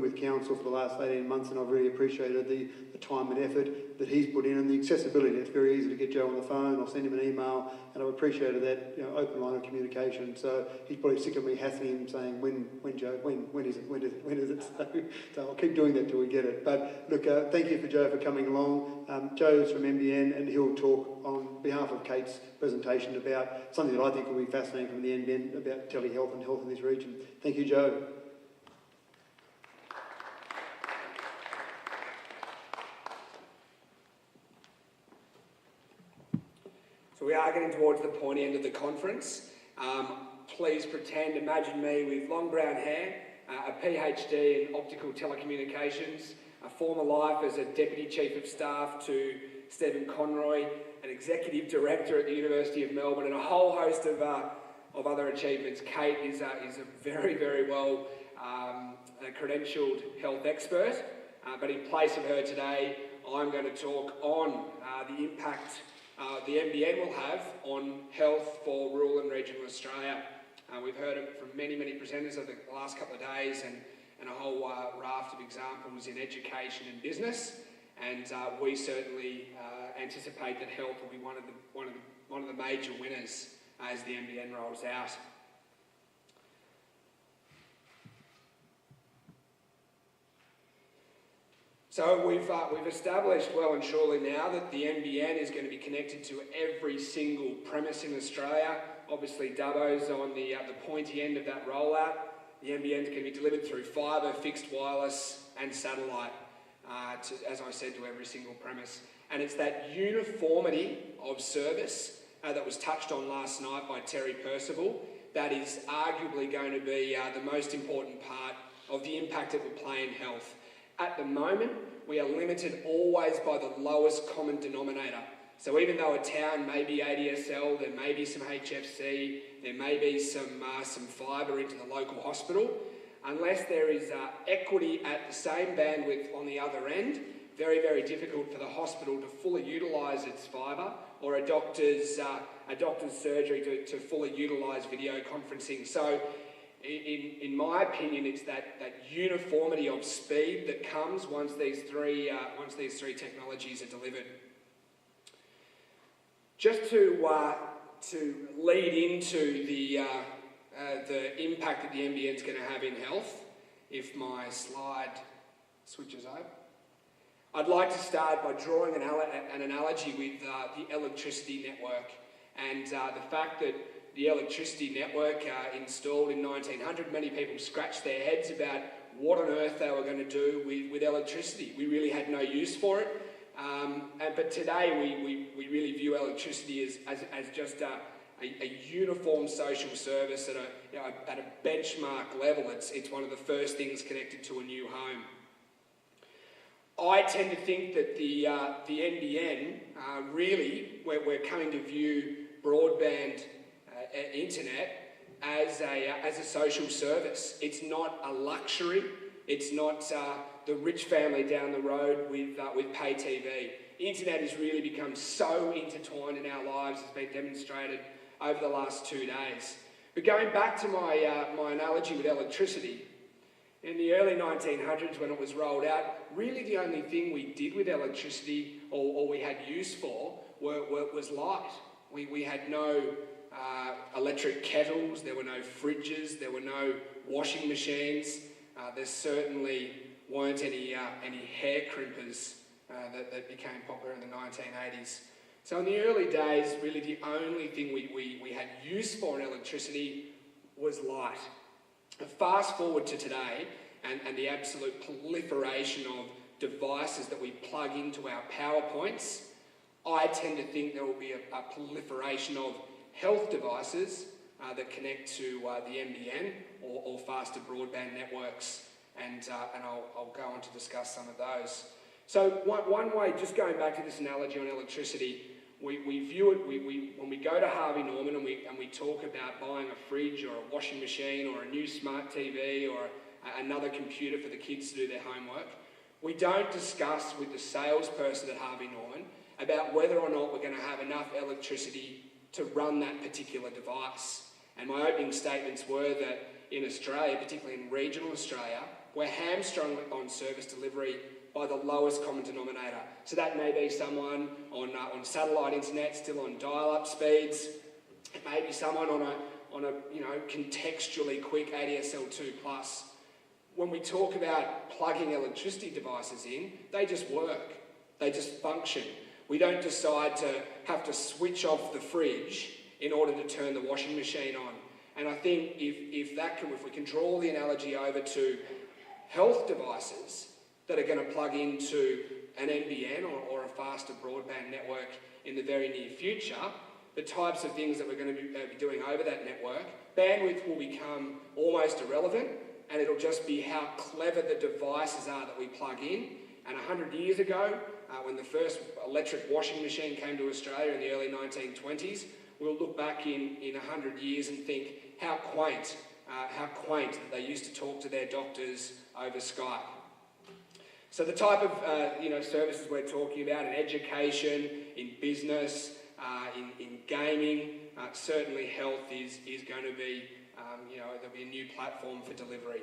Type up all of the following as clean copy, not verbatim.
with Council for the last 18 months, and I've really appreciated the time and effort that he's put in, and the accessibility. It's very easy to get Joe on the phone or send him an email, and I've appreciated that, you know, open line of communication. So he's probably sick of me hassling him saying, when Joe, when is it? So I'll keep doing that till we get it. But look, thank you for Joe for coming along. Joe's from NBN, and he'll talk on behalf of Kate's presentation about something that I think will be fascinating from the NBN about telehealth and health in this region. Thank you, Joe. So we are getting towards the pointy end of the conference. Please imagine me with long brown hair, a PhD in optical telecommunications, a former life as a Deputy Chief of Staff to Stephen Conroy, an Executive Director at the University of Melbourne, and a whole host of other achievements. Kate is a very, very well credentialed health expert, but in place of her today, I'm going to talk on the impact the NBN will have on health for rural and regional Australia. We've heard it from many, many presenters over the last couple of days, and a whole raft of examples in education and business, and we certainly anticipate that health will be one of the major winners as the NBN rolls out. So we've established well and surely now that the NBN is going to be connected to every single premise in Australia. Obviously, Dubbo's on the pointy end of that rollout. The NBN is going to be delivered through fibre, fixed wireless and satellite, as I said, to every single premise. And it's that uniformity of service that was touched on last night by Terry Percival that is arguably going to be the most important part of the impact it will play in health. At the moment, we are limited always by the lowest common denominator. So even though a town may be ADSL, there may be some HFC, there may be some fibre into the local hospital, unless there is equity at the same bandwidth on the other end, very, very difficult for the hospital to fully utilise its fibre, or a doctor's surgery to fully utilise video conferencing. So in my opinion, it's that uniformity of speed that comes once these three technologies are delivered. Just to lead into the impact that the NBN is going to have in health, if my slide switches over, I'd like to start by drawing an analogy with the electricity network and the fact that the electricity network installed in 1900, many people scratched their heads about what on earth they were going to do with electricity. We really had no use for it. But today we really view electricity as just a uniform social service at a benchmark level. It's one of the first things connected to a new home. I tend to think that the NBN really, we're coming to view broadband internet as a social service. It's not a luxury. It's not the rich family down the road with pay TV. Internet has really become so intertwined in our lives. It's been demonstrated over the last 2 days. But going back to my analogy with electricity, in the early 1900s when it was rolled out, really the only thing we did with electricity or we had use for was light. We had no electric kettles, there were no fridges, there were no washing machines. There certainly weren't any hair crimpers that became popular in the 1980s. So in the early days, really the only thing we had use for in electricity was light. Fast forward to today, and the absolute proliferation of devices that we plug into our PowerPoints, I tend to think there will be a proliferation of health devices that connect to the NBN or faster broadband networks, and I'll go on to discuss some of those. So one way, just going back to this analogy on electricity, we view it, when we go to Harvey Norman and we talk about buying a fridge or a washing machine or a new smart TV or another computer for the kids to do their homework, we don't discuss with the salesperson at Harvey Norman about whether or not we're going to have enough electricity to run that particular device. And my opening statements were that in Australia, particularly in regional Australia, we're hamstrung on service delivery by the lowest common denominator. So that may be someone on satellite internet, still on dial-up speeds. It may be someone on a contextually quick ADSL2+. When we talk about plugging electricity devices in, they just work. They just function. We don't decide to have to switch off the fridge in order to turn the washing machine on. And I think if we can draw the analogy over to health devices that are going to plug into an NBN or a faster broadband network in the very near future, the types of things that we're going to be doing over that network, bandwidth will become almost irrelevant, and it'll just be how clever the devices are that we plug in. And 100 years ago, when the first electric washing machine came to Australia in the early 1920s, we'll look back in 100 years and think how quaint that they used to talk to their doctors over Skype. So the type of services we're talking about in education, in business, in gaming, certainly health is going to be, there'll be a new platform for delivery.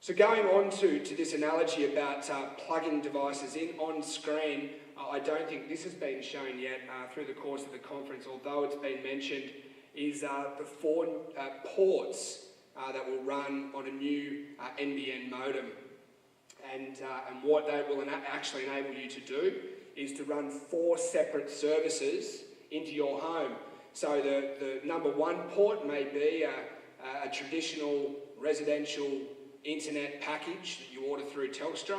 So going on to this analogy about plugging devices in on screen, I don't think this has been shown yet through the course of the conference, although it's been mentioned, is the 4 ports that will run on a new NBN modem. And what that will actually enable you to do is to run 4 separate services into your home. So the number 1 port may be a traditional residential internet package that you order through Telstra.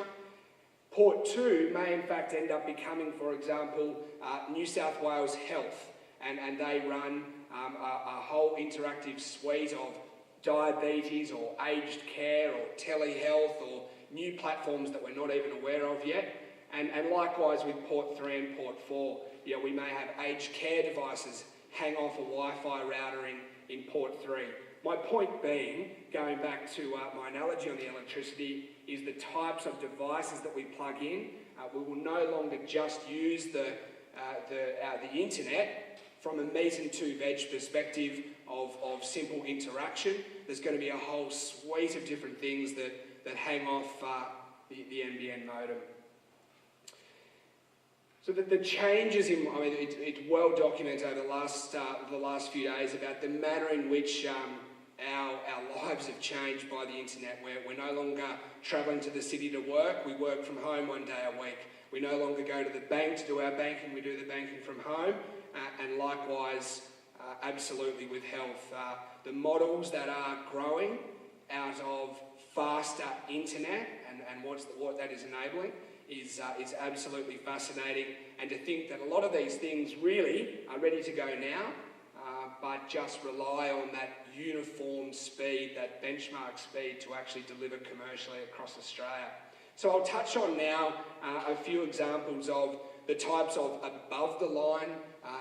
Port 2 may in fact end up becoming, for example, New South Wales Health, and they run a whole interactive suite of diabetes or aged care or telehealth or new platforms that we're not even aware of yet. And likewise with Port 3 and Port 4, we may have aged care devices hang off a Wi-Fi router in Port 3. My point being, going back to my analogy on the electricity, is the types of devices that we plug in. We will no longer just use the internet from a meat and 2 veg perspective of simple interaction. There's going to be a whole suite of different things that hang off the NBN modem. So the changes it's well documented over the last few days about the manner in which our lives have changed by the internet. We're no longer travelling to the city to work. We work from home 1 day a week. We no longer go to the bank to do our banking. We do the banking from home. And likewise, absolutely with health. The models that are growing out of faster internet and what that is enabling is absolutely fascinating. And to think that a lot of these things really are ready to go now, but just rely on that uniform speed, that benchmark speed to actually deliver commercially across Australia. So I'll touch on now a few examples of the types of above-the-line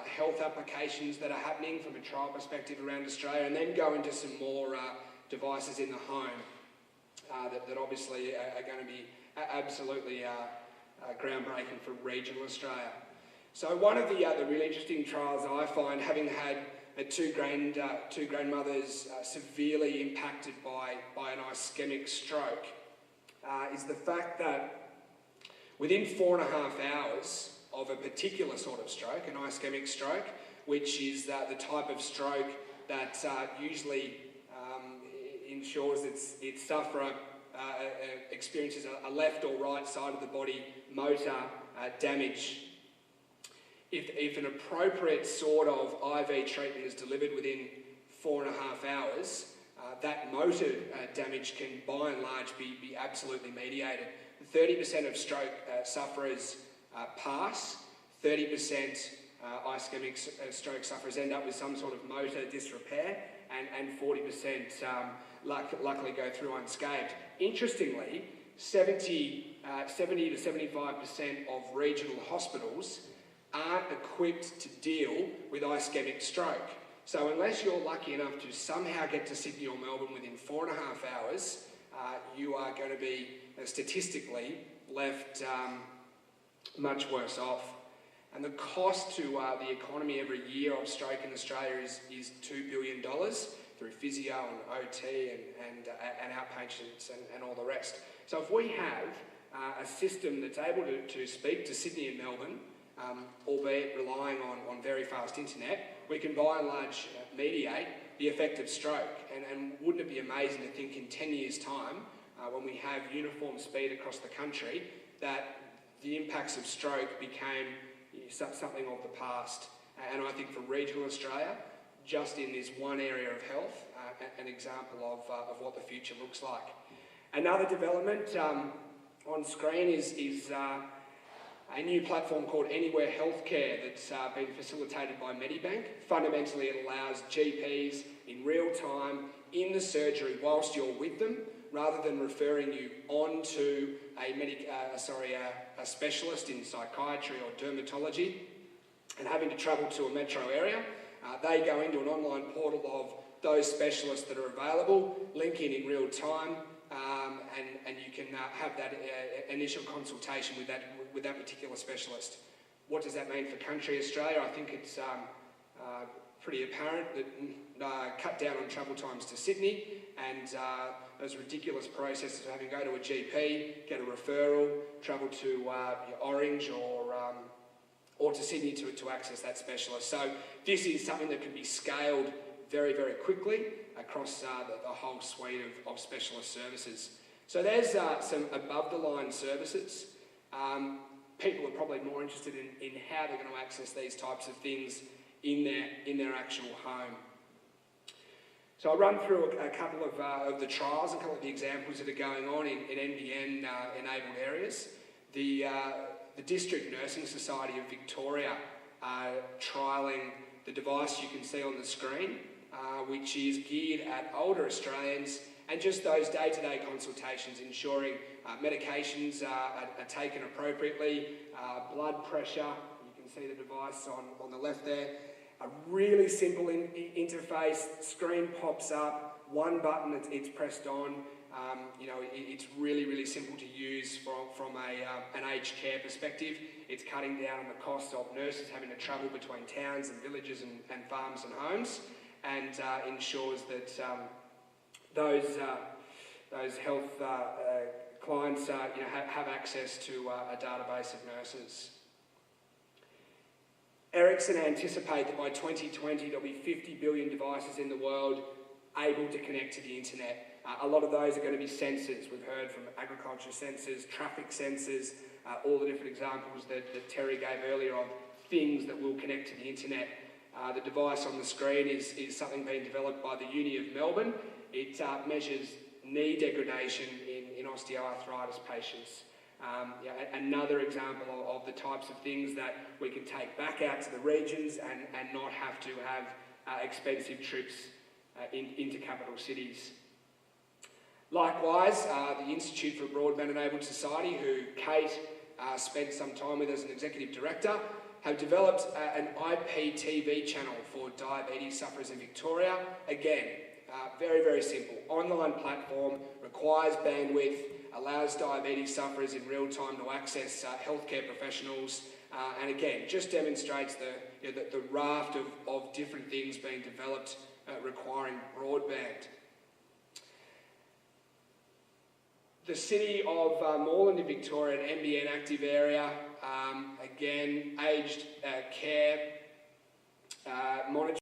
health applications that are happening from a trial perspective around Australia, and then go into some more devices in the home that obviously are going to be absolutely groundbreaking for regional Australia. So one of the really interesting trials I find, having had 2 grandmothers severely impacted by an ischemic stroke, is the fact that within 4.5 hours of a particular sort of stroke, an ischemic stroke, which is the type of stroke that usually ensures its sufferer experiences a left or right side of the body motor damage. If an appropriate sort of IV treatment is delivered within 4.5 hours, that motor damage can by and large be absolutely mediated. 30% of stroke sufferers pass, 30% ischemic stroke sufferers end up with some sort of motor disrepair, and 40% luckily go through unscathed. Interestingly, 70 to 75% of regional hospitals aren't equipped to deal with ischemic stroke. So unless you're lucky enough to somehow get to Sydney or Melbourne within 4.5 hours, you are going to be statistically left much worse off. And the cost to the economy every year of stroke in Australia is $2 billion. through physio and OT and outpatients and all the rest. So if we have a system that's able to speak to Sydney and Melbourne, albeit relying on very fast internet, we can by and large mediate the effect of stroke. And wouldn't it be amazing to think in 10 years' time, when we have uniform speed across the country, that the impacts of stroke became something of the past. And I think for regional Australia, just in this one area of health, an example of what the future looks like. Another development on screen is a new platform called Anywhere Healthcare that's been facilitated by Medibank. Fundamentally, it allows GPs in real time in the surgery whilst you're with them, rather than referring you on to a specialist in psychiatry or dermatology and having to travel to a metro area. They go into an online portal of those specialists that are available, link in real time, and you can have that initial consultation with that particular specialist. What does that mean for country Australia? I think it's pretty apparent that cut down on travel times to Sydney and those ridiculous processes of having to go to a GP, get a referral, travel to Orange or to Sydney to access that specialist. So this is something that can be scaled very, very quickly across the whole suite of specialist services. So there's some above-the-line services. People are probably more interested in how they're going to access these types of things in their actual home. So I'll run through a couple of the trials, a couple of the examples that are going on in NBN-enabled areas. The District Nursing Society of Victoria are trialling the device you can see on the screen, which is geared at older Australians and just those day-to-day consultations, ensuring medications are taken appropriately, blood pressure, you can see the device on the left there. A really simple interface, screen pops up, one button, it's pressed on. It's really, really simple to use from an aged care perspective. It's cutting down on the cost of nurses having to travel between towns and villages and farms and homes, and ensures that those health clients have access to a database of nurses. Ericsson anticipate that by 2020 there'll be 50 billion devices in the world able to connect to the internet. A lot of those are going to be sensors. We've heard from agriculture sensors, traffic sensors, all the different examples that Terry gave earlier of things that will connect to the internet. The device on the screen is something being developed by the Uni of Melbourne. It measures knee degradation in osteoarthritis patients. Another example of the types of things that we can take back out to the regions and not have to have expensive trips into capital cities. Likewise, the Institute for Broadband and Internet Society, who Kate spent some time with as an executive director, have developed an IPTV channel for diabetes sufferers in Victoria. Again, very, very simple. Online platform, requires bandwidth, allows diabetes sufferers in real time to access healthcare professionals, and again, just demonstrates the raft of different things being developed requiring broadband. The City of Moreland in Victoria, an NBN active area, again, aged care monitoring.